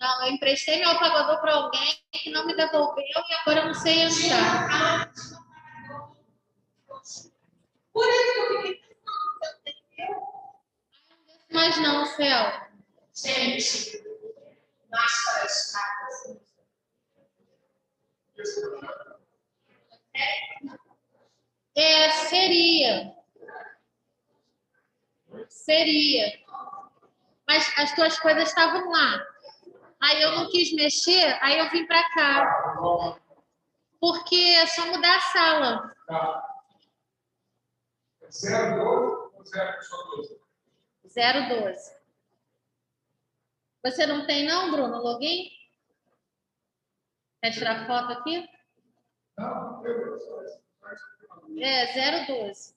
Não, eu emprestei meu apagador para alguém que não me devolveu e agora eu não sei entrar. Por isso que eu fiquei. Mas não, Fel. Gente, máscara escada. Seria. Seria. Mas as tuas coisas estavam lá. Aí eu não quis mexer, aí eu vim para cá. Porque é só mudar a sala. Tá. 012 ou 012? 012. Você não tem não, Bruno, login? Quer tirar foto aqui? Não, eu. 012.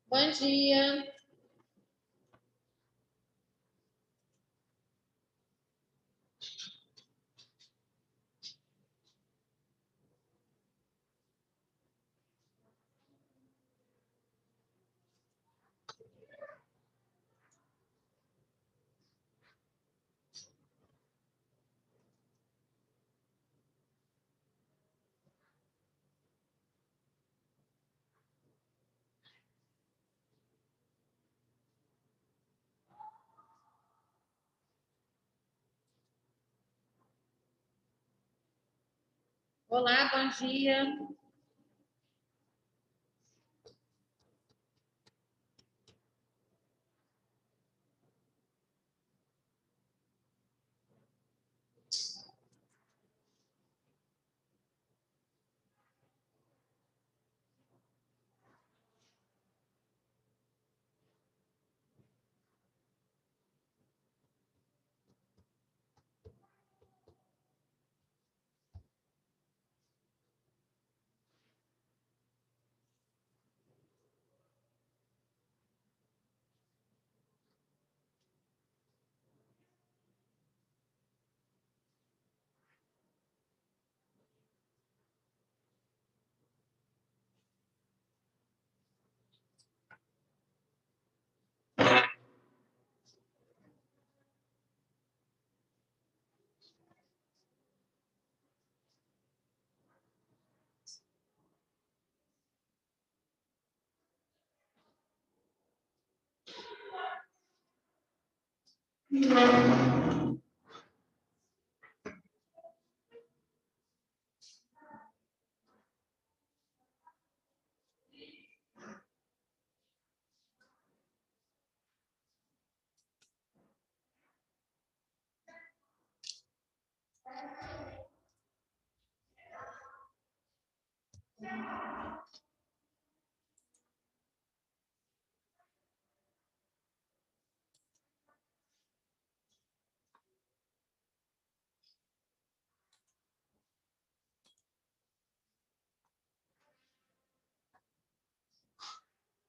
Bom dia. Olá, bom dia.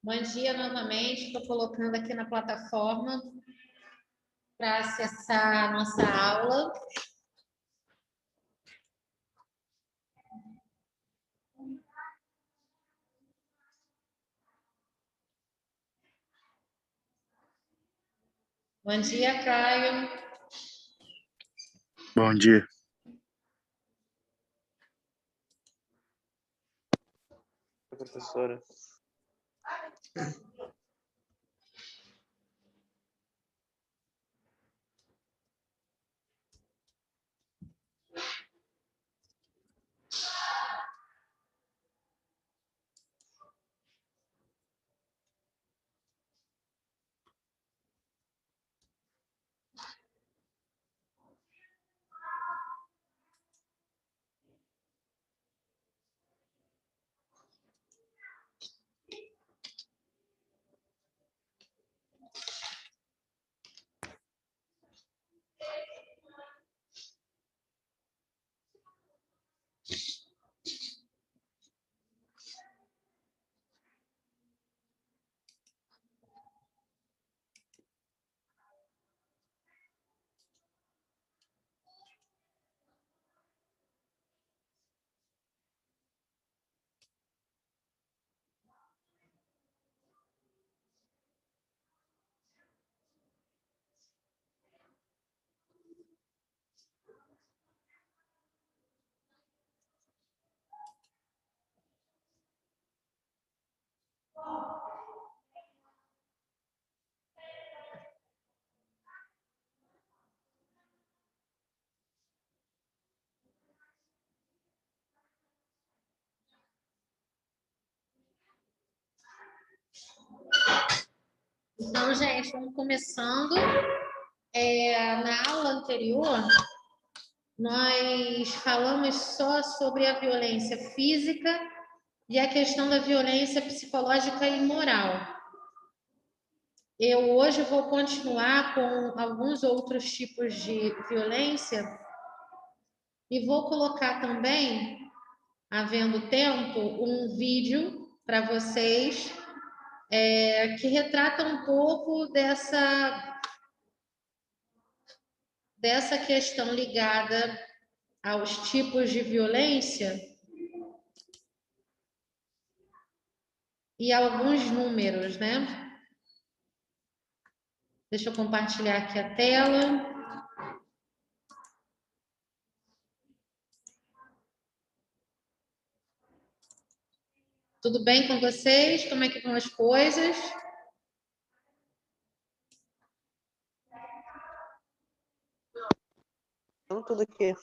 Bom dia novamente. Estou colocando aqui na plataforma para acessar a nossa aula. Bom dia, Caio. Bom dia. Professora. Então, gente, vamos começando. Na aula anterior, nós falamos só sobre a violência física e a questão da violência psicológica e moral. Eu hoje vou continuar com alguns outros tipos de violência e vou colocar também, havendo tempo, um vídeo para vocês que retrata um pouco dessa questão ligada aos tipos de violência e alguns números, né? Deixa eu compartilhar aqui a tela. Tudo bem com vocês? Como é que vão as coisas? Não tudo aqui.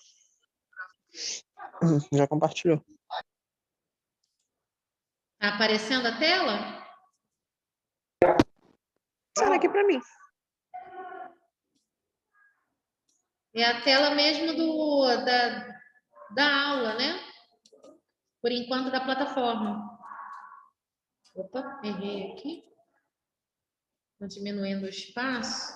Já compartilhou. Tá aparecendo a tela? Sai aqui para mim. É a tela mesmo da aula, né? Por enquanto, da plataforma. Opa, errei aqui. Estou diminuindo o espaço.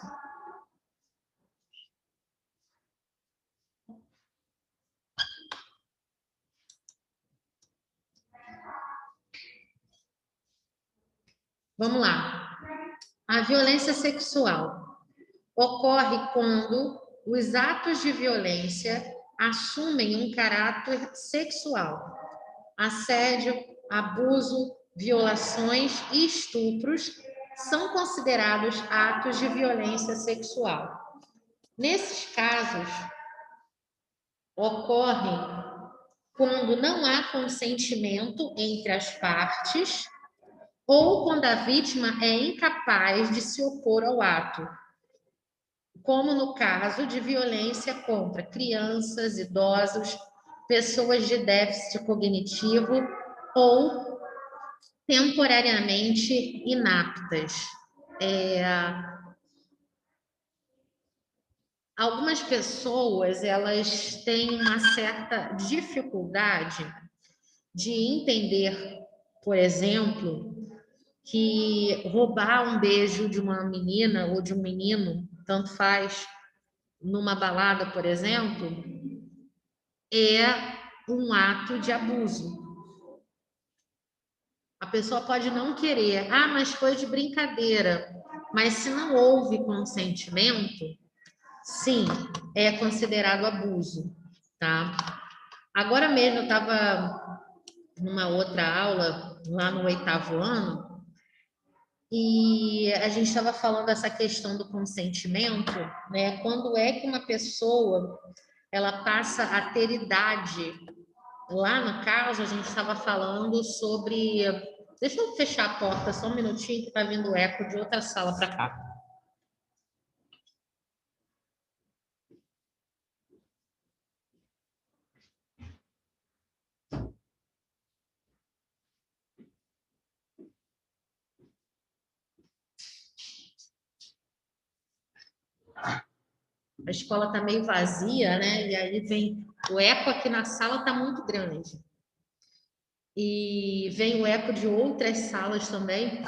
Vamos lá. A violência sexual ocorre quando os atos de violência assumem um caráter sexual. Assédio, abuso, violações e estupros são considerados atos de violência sexual. Nesses casos, ocorrem quando não há consentimento entre as partes ou quando a vítima é incapaz de se opor ao ato, como no caso de violência contra crianças, idosos, pessoas de déficit cognitivo ou temporariamente inaptas. Algumas pessoas, elas têm uma certa dificuldade de entender, por exemplo, que roubar um beijo de uma menina ou de um menino, tanto faz, numa balada, por exemplo, é um ato de abuso. A pessoa pode não querer, mas foi de brincadeira. Mas se não houve consentimento, sim, é considerado abuso, tá? Agora mesmo eu estava numa outra aula, lá no 8º ano, e a gente estava falando dessa questão do consentimento, né? Quando é que uma pessoa ela passa a ter idade? Lá no caso, a gente estava falando sobre... Deixa eu fechar a porta só um minutinho, que está vindo eco de outra sala para cá. A escola está meio vazia, né? E aí vem o eco aqui na sala, está muito grande. E vem o eco de outras salas também.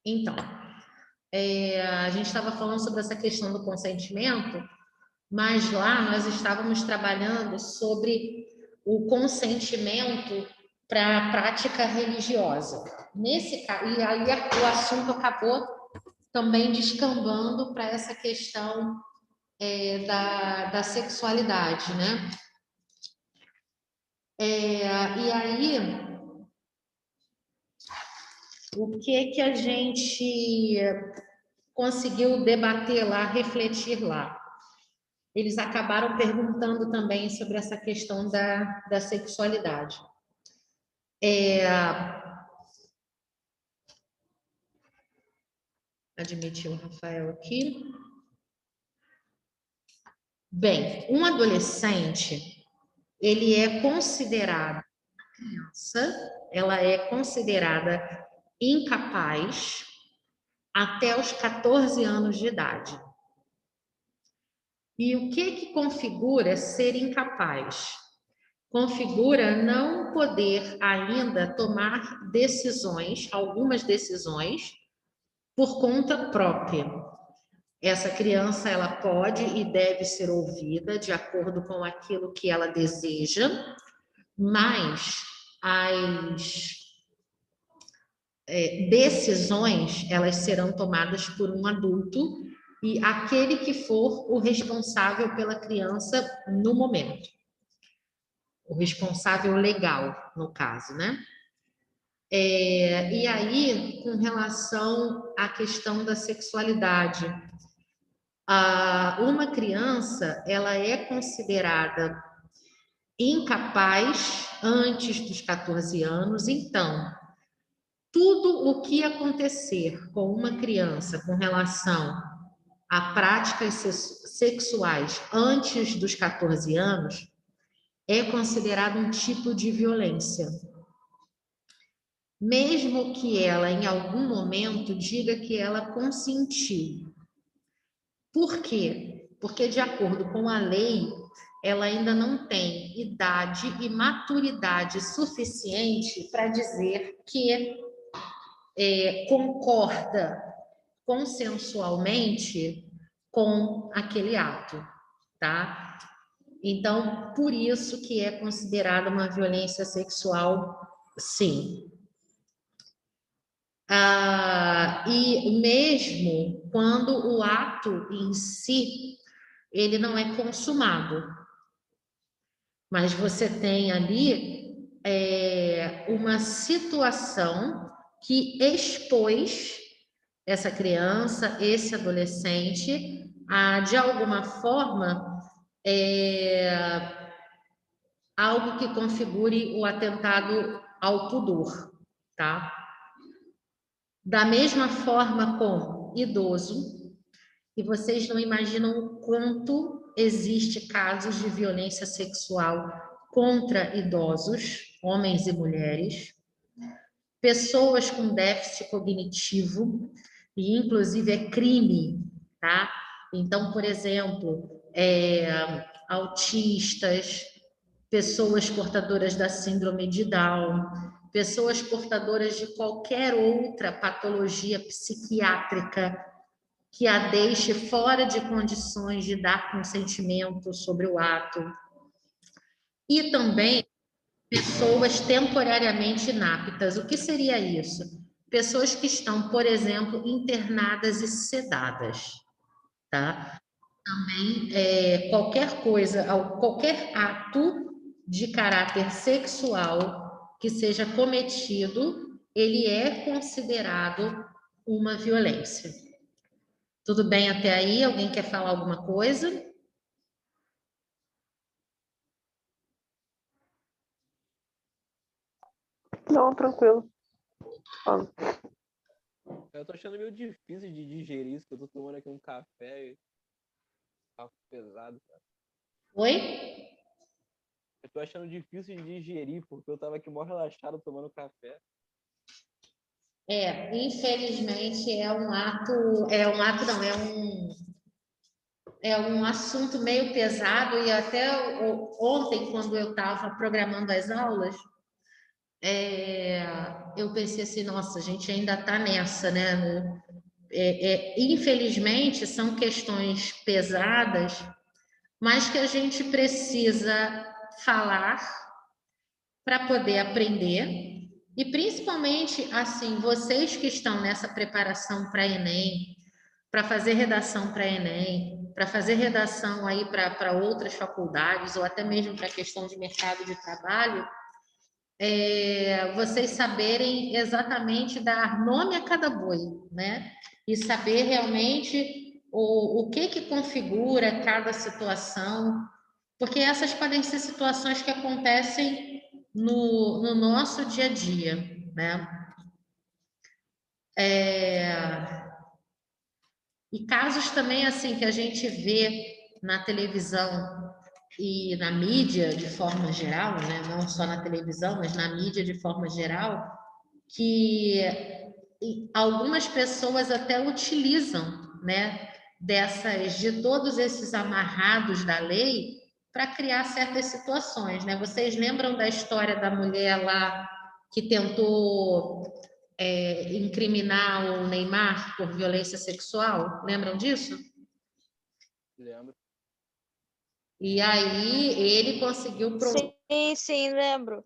Então, a gente estava falando sobre essa questão do consentimento, mas lá nós estávamos trabalhando sobre o consentimento para a prática religiosa. E aí o assunto acabou também descambando para essa questão da sexualidade, né? E aí, o que a gente conseguiu debater lá, refletir lá? Eles acabaram perguntando também sobre essa questão da sexualidade. Admitir o Rafael aqui. Bem, um adolescente, ele é considerado criança, ela é considerada incapaz até os 14 anos de idade. E o que configura ser incapaz? Configura não poder ainda tomar decisões, algumas decisões, por conta própria. Essa criança, ela pode e deve ser ouvida de acordo com aquilo que ela deseja, mas as decisões, elas serão tomadas por um adulto e aquele que for o responsável pela criança no momento. O responsável legal, no caso, né? E aí, com relação à questão da sexualidade, uma criança, ela é considerada incapaz antes dos 14 anos, então, tudo o que acontecer com uma criança com relação a práticas sexuais antes dos 14 anos é considerado um tipo de violência. Mesmo que ela, em algum momento, diga que ela consentiu. Por quê? Porque, de acordo com a lei, ela ainda não tem idade e maturidade suficiente para dizer que concorda consensualmente com aquele ato, tá? Então, por isso que é considerada uma violência sexual, sim. E mesmo quando o ato em si, ele não é consumado, mas você tem ali uma situação que expôs essa criança, esse adolescente, a, de alguma forma, algo que configure o atentado ao pudor, tá? Da mesma forma com idoso, e vocês não imaginam o quanto existe casos de violência sexual contra idosos, homens e mulheres, pessoas com déficit cognitivo, e inclusive é crime, tá? Então, por exemplo, autistas, pessoas portadoras da síndrome de Down, pessoas portadoras de qualquer outra patologia psiquiátrica que a deixe fora de condições de dar consentimento sobre o ato. E também pessoas temporariamente inaptas. O que seria isso? Pessoas que estão, por exemplo, internadas e sedadas, tá? Também qualquer coisa, qualquer ato de caráter sexual que seja cometido, ele é considerado uma violência. Tudo bem até aí? Alguém quer falar alguma coisa? Não, tranquilo. Fala. Eu tô achando meio difícil de digerir isso, que eu tô tomando aqui um café pesado, cara. Oi? Eu tô achando difícil de digerir, porque eu tava aqui mó relaxado tomando café. Infelizmente é um assunto meio pesado, e até ontem, quando eu estava programando as aulas, eu pensei assim, nossa, a gente ainda está nessa, né? Infelizmente, são questões pesadas, mas que a gente precisa falar para poder aprender, e principalmente, assim, vocês que estão nessa preparação para Enem, para fazer redação para Enem, para fazer redação aí para outras faculdades, ou até mesmo para a questão de mercado de trabalho, vocês saberem exatamente dar nome a cada boi, né? E saber realmente o que configura cada situação, porque essas podem ser situações que acontecem no nosso dia a dia, né? E casos também assim que a gente vê na televisão e na mídia de forma geral, né? Não só na televisão, mas na mídia de forma geral, que e algumas pessoas até utilizam, né, de todos esses amarrados da lei para criar certas situações, né? Vocês lembram da história da mulher lá que tentou incriminar o Neymar por violência sexual? Lembram disso? Lembro. E aí Sim, lembro.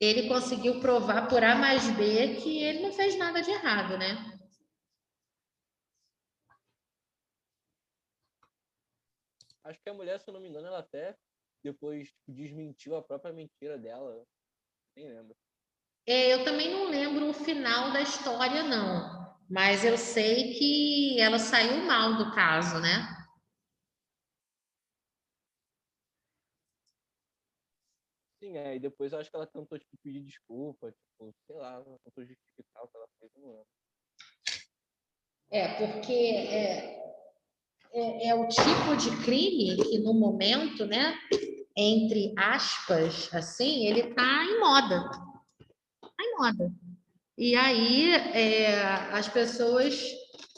ele conseguiu provar por A mais B que ele não fez nada de errado, né? Acho que a mulher, se eu não me engano, ela até depois tipo, desmentiu a própria mentira dela. Nem lembro. Eu também não lembro o final da história, não. Mas eu sei que ela saiu mal do caso, né? Sim, e depois eu acho que ela tentou tipo, pedir desculpa, tipo, sei lá, ela tentou justificar o que ela fez, eu não lembro. Porque é o tipo de crime que no momento, né, entre aspas, assim, ele está em moda. Está em moda. E aí as pessoas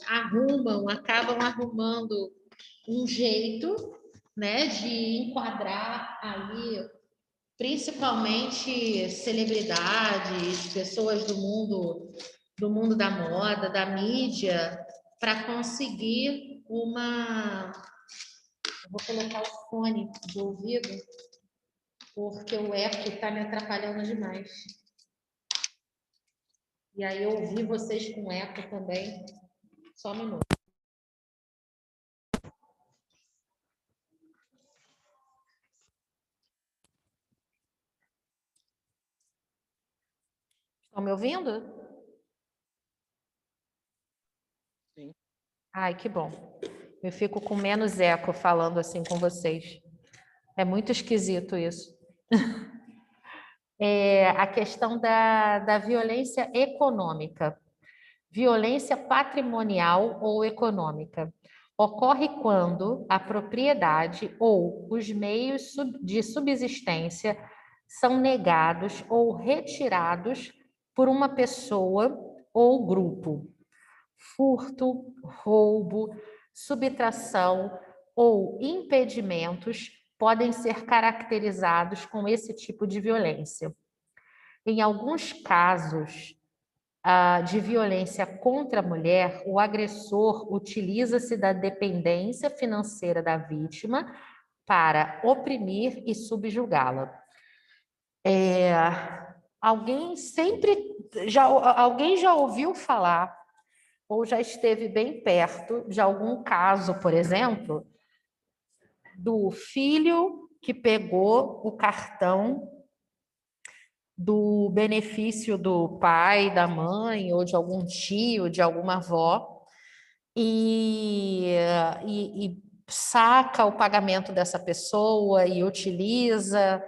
acabam arrumando um jeito, né, de enquadrar ali, principalmente celebridades, pessoas do mundo da moda, da mídia, para conseguir uma. Eu vou colocar o fone do ouvido, porque o eco está me atrapalhando demais. E aí eu ouvi vocês com eco também. Só um minuto. Estão me ouvindo? Sim. Ai, que bom. Eu fico com menos eco falando assim com vocês. É muito esquisito isso. A questão da violência econômica. Violência patrimonial ou econômica. Ocorre quando a propriedade ou os meios de subsistência são negados ou retirados por uma pessoa ou grupo. Furto, roubo, subtração ou impedimentos podem ser caracterizados com esse tipo de violência. Em alguns casos de violência contra a mulher, o agressor utiliza-se da dependência financeira da vítima para oprimir e subjugá-la. Alguém já ouviu falar ou já esteve bem perto de algum caso, por exemplo, do filho que pegou o cartão do benefício do pai, da mãe, ou de algum tio, de alguma avó, e saca o pagamento dessa pessoa e utiliza,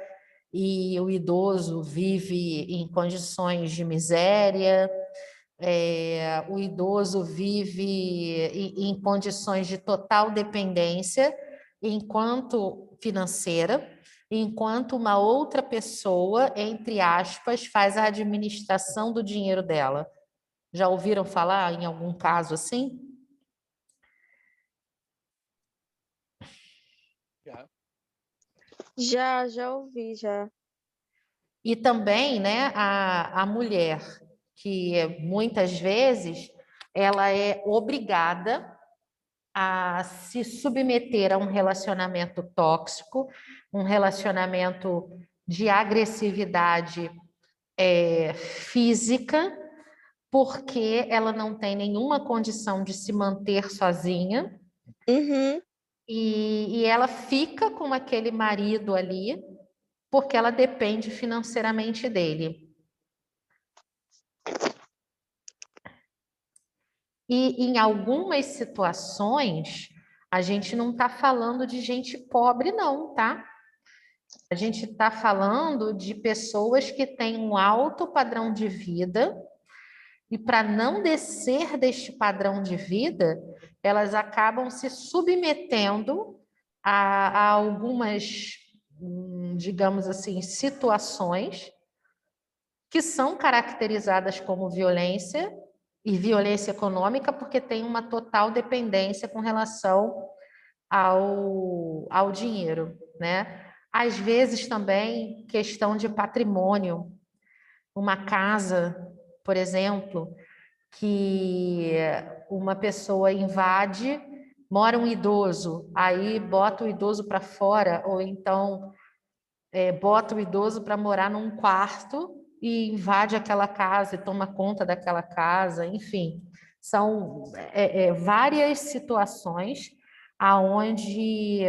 e o idoso vive em condições de miséria, o idoso vive em condições de total dependência, enquanto financeira, enquanto uma outra pessoa, entre aspas, faz a administração do dinheiro dela. Já ouviram falar em algum caso assim? Já ouvi, já. E também, né, a mulher, que muitas vezes ela é obrigada a se submeter a um relacionamento tóxico, um relacionamento de agressividade física, porque ela não tem nenhuma condição de se manter sozinha, Uhum. e ela fica com aquele marido ali, porque ela depende financeiramente dele. E em algumas situações, a gente não está falando de gente pobre, não, tá? A gente está falando de pessoas que têm um alto padrão de vida e, para não descer deste padrão de vida, elas acabam se submetendo a algumas, digamos assim, situações que são caracterizadas como violência e violência econômica, porque tem uma total dependência com relação ao dinheiro, né? Às vezes também questão de patrimônio, uma casa, por exemplo, que uma pessoa invade, mora um idoso, aí bota o idoso para fora, ou então bota o idoso para morar num quarto e invade aquela casa e toma conta daquela casa, enfim, são várias situações aonde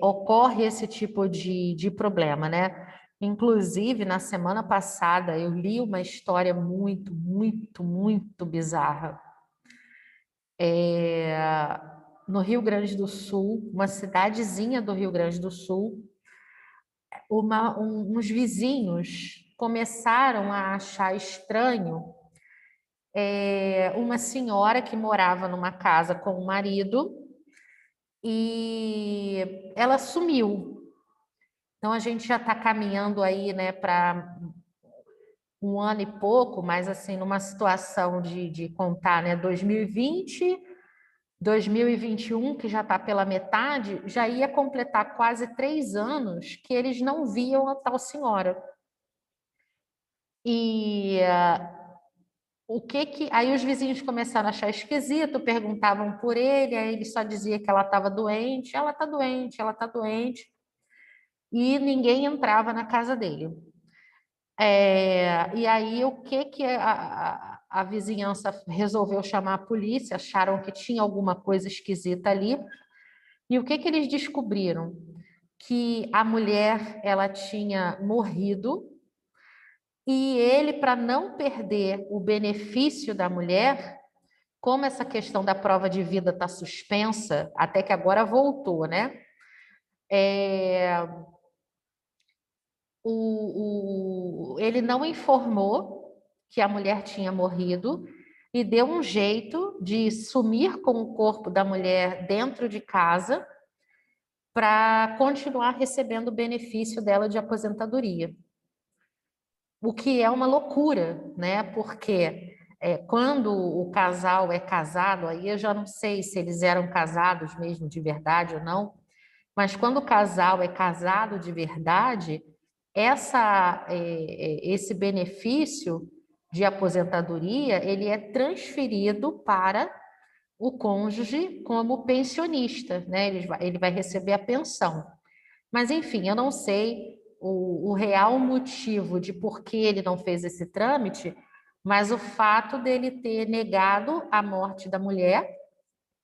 ocorre esse tipo de problema, né? Inclusive, na semana passada, eu li uma história muito, muito, muito bizarra. No Rio Grande do Sul, uma cidadezinha do Rio Grande do Sul, uns vizinhos começaram a achar estranho uma senhora que morava numa casa com o marido e ela sumiu. Então, a gente já está caminhando aí, né, para 1 ano e pouco, mas assim, numa situação de contar, né, 2020, 2021, que já está pela metade, já ia completar quase 3 anos que eles não viam a tal senhora. E aí os vizinhos começaram a achar esquisito, perguntavam por ele, aí ele só dizia que ela estava doente, ela está doente, ela está doente, e ninguém entrava na casa dele. E aí o que a vizinhança resolveu chamar a polícia, acharam que tinha alguma coisa esquisita ali, e o que eles descobriram? Que a mulher, ela tinha morrido, e ele, para não perder o benefício da mulher, como essa questão da prova de vida está suspensa, até que agora voltou, né? Ele não informou que a mulher tinha morrido e deu um jeito de sumir com o corpo da mulher dentro de casa para continuar recebendo o benefício dela de aposentadoria. O que é uma loucura, né? Porque quando o casal é casado, aí eu já não sei se eles eram casados mesmo de verdade ou não, mas quando o casal é casado de verdade, esse benefício de aposentadoria, ele é transferido para o cônjuge como pensionista, né? Ele vai receber a pensão. Mas, enfim, eu não sei o real motivo de por que ele não fez esse trâmite, mas o fato dele ter negado a morte da mulher,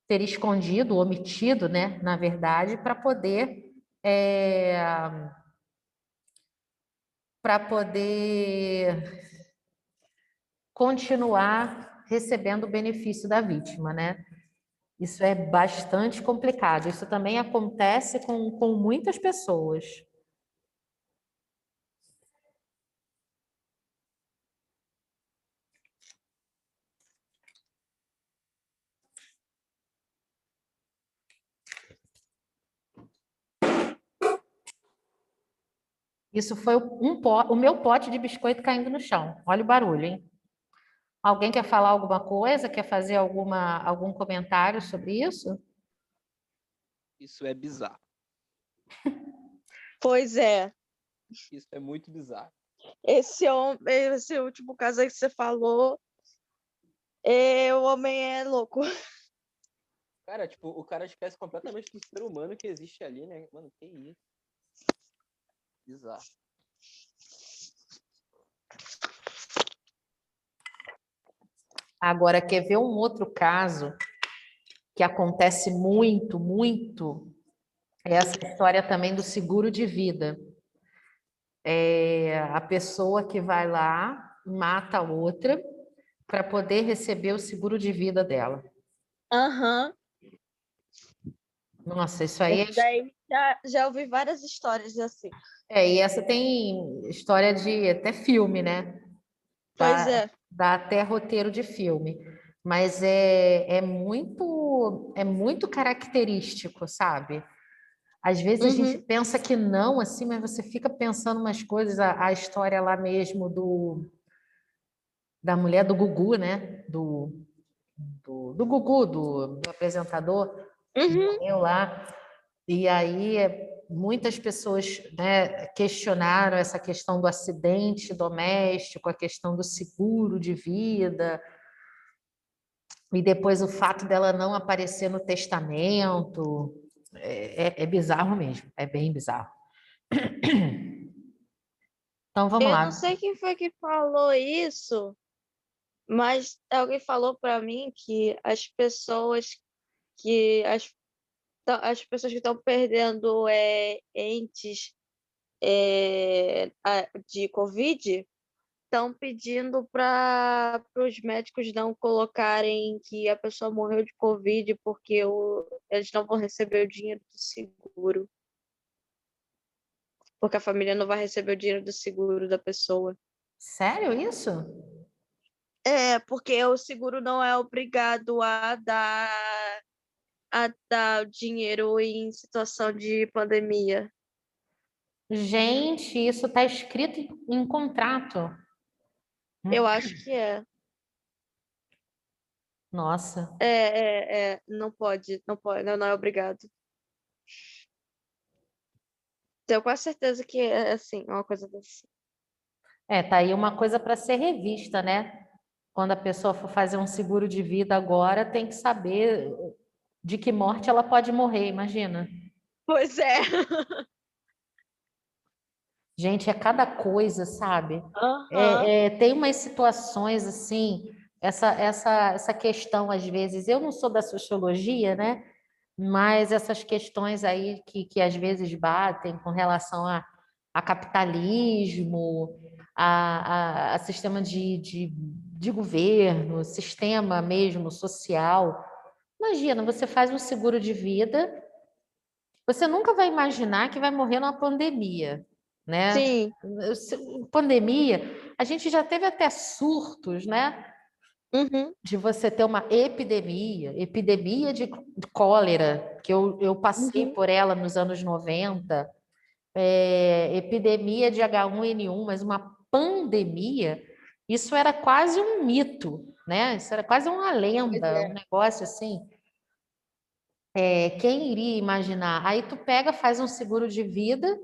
ter escondido, omitido, né, na verdade, para poder continuar recebendo o benefício da vítima, né? Isso é bastante complicado. Isso também acontece com muitas pessoas. Isso foi o meu pote de biscoito caindo no chão. Olha o barulho, hein? Alguém quer falar alguma coisa? Quer fazer algum comentário sobre isso? Isso é bizarro. Pois é. Isso é muito bizarro. Esse último caso aí que você falou, o homem é louco. Cara, tipo, o cara esquece completamente do ser humano que existe ali, né? Mano, que isso? Bizarro. Agora, quer ver um outro caso que acontece muito, muito? É essa história também do seguro de vida. A pessoa que vai lá, mata a outra, para poder receber o seguro de vida dela. Aham. Nossa, isso aí Esse daí já ouvi várias histórias assim. e essa tem história de até filme, né? Pois é. Dá até roteiro de filme. Mas é muito característico, sabe? Às vezes a gente Uhum. pensa que não, assim, mas você fica pensando umas coisas, a história lá mesmo da mulher do Gugu, né? Do Gugu, do apresentador, que Uhum. morreu lá. E aí muitas pessoas, né, questionaram essa questão do acidente doméstico, a questão do seguro de vida, e depois o fato dela não aparecer no testamento. É bizarro mesmo, é bem bizarro. Então vamos Eu lá. não sei quem foi que falou isso, mas alguém falou para mim que as pessoas que estão perdendo entes de Covid estão pedindo para os médicos não colocarem que a pessoa morreu de Covid porque eles não vão receber o dinheiro do seguro, porque a família não vai receber o dinheiro do seguro da pessoa. Sério isso? É, porque o seguro não é obrigado a dar o dinheiro em situação de pandemia. Gente, isso está escrito em contrato. Eu acho que é. Nossa. Não pode, não é obrigado. Tenho quase certeza que é assim, uma coisa desse. Tá aí uma coisa para ser revista, né? Quando a pessoa for fazer um seguro de vida agora, tem que saber de que morte ela pode morrer, imagina. Pois é. Gente, é cada coisa, sabe? Aham. Tem umas situações assim, essa questão, às vezes, eu não sou da sociologia, né? Mas essas questões aí que às vezes batem com relação a capitalismo, a sistema de governo, sistema mesmo social. Imagina, você faz um seguro de vida, você nunca vai imaginar que vai morrer numa pandemia, né? Sim. Pandemia, a gente já teve até surtos, né? Uhum. De você ter uma epidemia de cólera, que eu passei Uhum. por ela nos anos 90, epidemia de H1N1, mas uma pandemia, isso era quase um mito, né? Isso era quase uma Pois lenda, um é. negócio assim. Quem iria imaginar? Aí tu pega, faz um seguro de vida,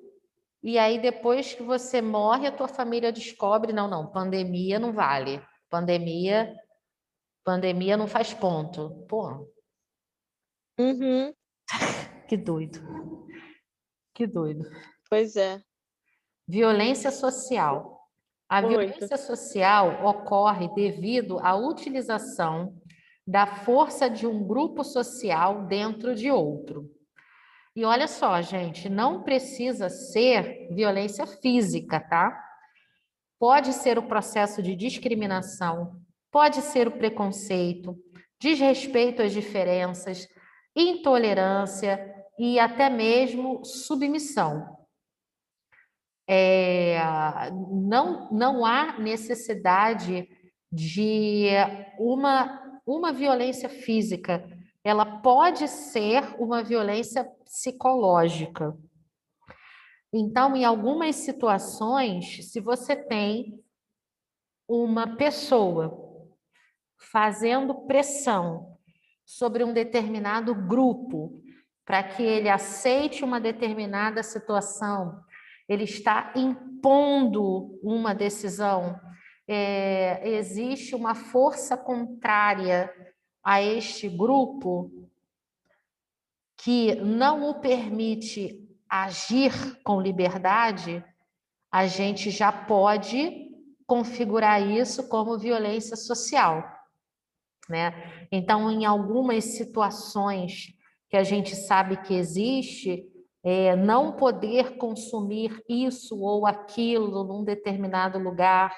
e aí depois que você morre, a tua família descobre, não, não, pandemia não vale. Pandemia não faz ponto. Pô, Uhum. que doido, que doido. Pois é. Violência social. A Muito. violência social ocorre devido à utilização da força de um grupo social dentro de outro. E olha só, gente, não precisa ser violência física, tá? Pode ser o processo de discriminação, pode ser o preconceito, desrespeito às diferenças, intolerância e até mesmo submissão. Não há necessidade de uma violência física, ela pode ser uma violência psicológica. Então, em algumas situações, se você tem uma pessoa fazendo pressão sobre um determinado grupo para que ele aceite uma determinada situação, ele está impondo uma decisão, existe uma força contrária a este grupo que não o permite agir com liberdade, a gente já pode configurar isso como violência social, né? Então, em algumas situações que a gente sabe que existe, não poder consumir isso ou aquilo num determinado lugar,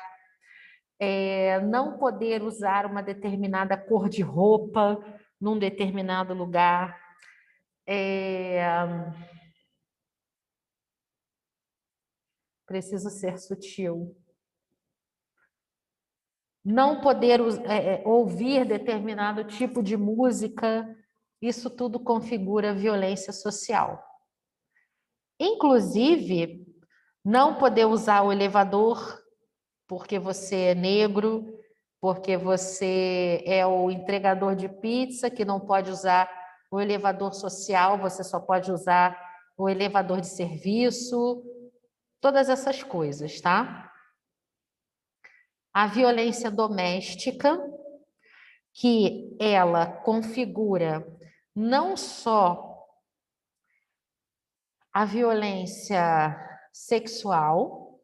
não poder usar uma determinada cor de roupa num determinado lugar, preciso ser sutil. Não poder ouvir determinado tipo de música, isso tudo configura violência social. Inclusive, não poder usar o elevador porque você é negro, porque você é o entregador de pizza, que não pode usar o elevador social, você só pode usar o elevador de serviço, todas essas coisas, tá? A violência doméstica, que ela configura não só a violência sexual,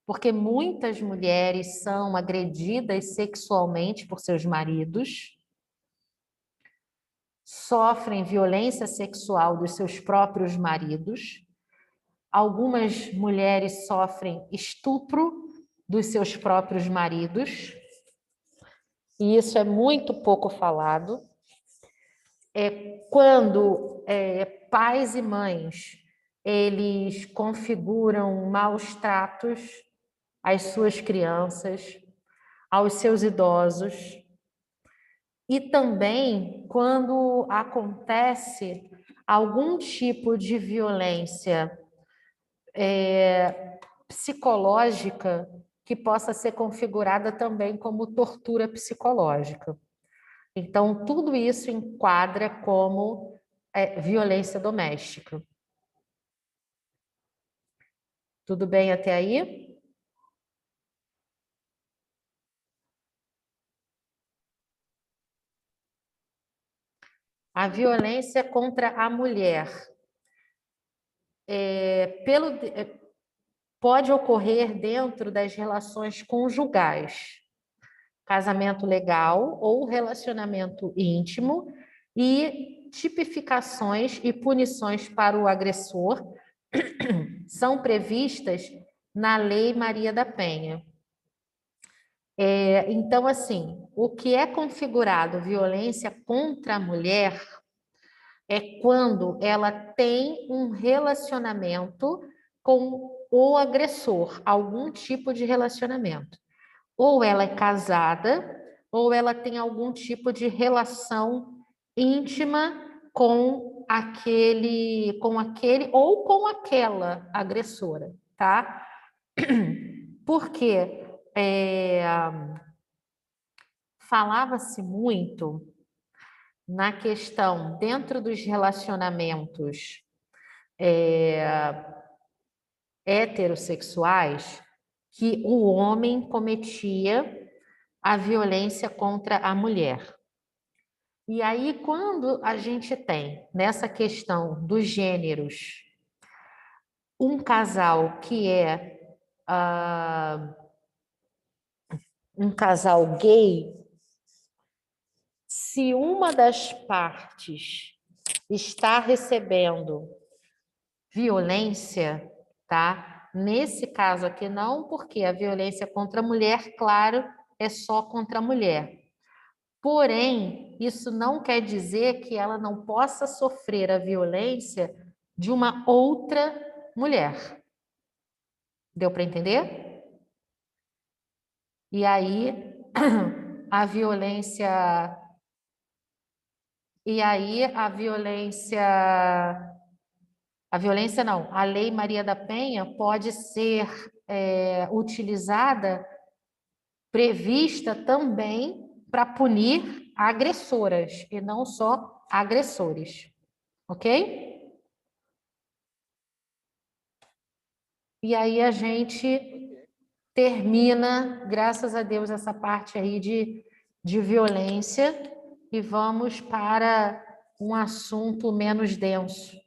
porque muitas mulheres são agredidas sexualmente por seus maridos, sofrem violência sexual dos seus próprios maridos, algumas mulheres sofrem estupro dos seus próprios maridos, e isso é muito pouco falado. Quando pais e mães eles configuram maus tratos às suas crianças, aos seus idosos, e também quando acontece algum tipo de violência psicológica que possa ser configurada também como tortura psicológica. Então, tudo isso enquadra como violência doméstica. Tudo bem até aí? A violência contra a mulher pode ocorrer dentro das relações conjugais, casamento legal ou relacionamento íntimo, e tipificações e punições para o agressor são previstas na Lei Maria da Penha. Então, assim, o que é configurado violência contra a mulher é quando ela tem um relacionamento com o agressor, algum tipo de relacionamento. Ou ela é casada, ou ela tem algum tipo de relação íntima com aquele ou com aquela agressora, tá? Porque falava-se muito na questão dentro dos relacionamentos heterossexuais que o homem cometia a violência contra a mulher. E aí, quando a gente tem nessa questão dos gêneros um casal que é um casal gay, se uma das partes está recebendo violência, tá? Nesse caso aqui não, porque a violência contra a mulher, claro, é só contra a mulher. Porém, isso não quer dizer que ela não possa sofrer a violência de uma outra mulher. Deu para entender? E aí, a violência. E aí, a violência. A violência não, a Lei Maria da Penha pode ser utilizada, prevista também para punir agressoras e não só agressores, ok? E aí a gente termina, graças a Deus, essa parte aí de violência e vamos para um assunto menos denso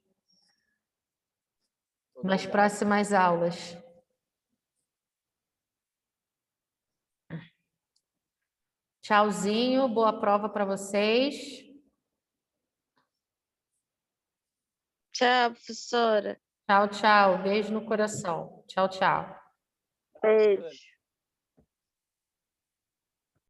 nas próximas aulas. Tchauzinho, boa prova para vocês. Tchau, professora. Tchau, tchau. Beijo no coração. Tchau, tchau. Beijo.